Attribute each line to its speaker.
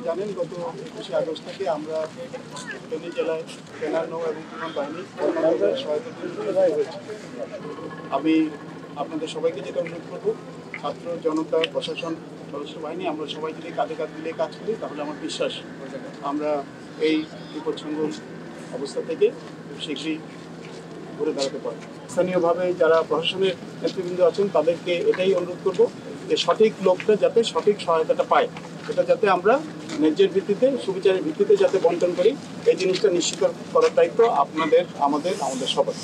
Speaker 1: জানেন গত 21শে আগস্ট থেকে আমরা ফেনী জেলায় সেনার নৌ এবং বিমান বাহিনী সহায়তা হয়েছে। আমি আপনাদের সবাইকে যেটা অনুরোধ করবো, ছাত্র জনতা প্রশাসন সদস্য বাহিনী আমরা সবাই যদি কাঁধে কাঁধ মিলিয়ে কাজ করি তাহলে আমার বিশ্বাস আমরা এই বিপদসঙ্গ অবস্থা থেকে শীঘ্রই ঘুরে দাঁড়াতে পারব। স্থানীয়ভাবে যারা প্রশাসনের নেতৃবৃন্দ আছেন তাদেরকে এটাই অনুরোধ করব যে সঠিক লোকটা যাতে সঠিক সহায়তাটা পায়, এটা যাতে আমরা ন্যায্যের ভিত্তিতে সুবিচারের ভিত্তিতে যাতে বন্টন করি, এই জিনিসটা নিশ্চিত করার দায়িত্ব আপনাদের, আমাদের সবার।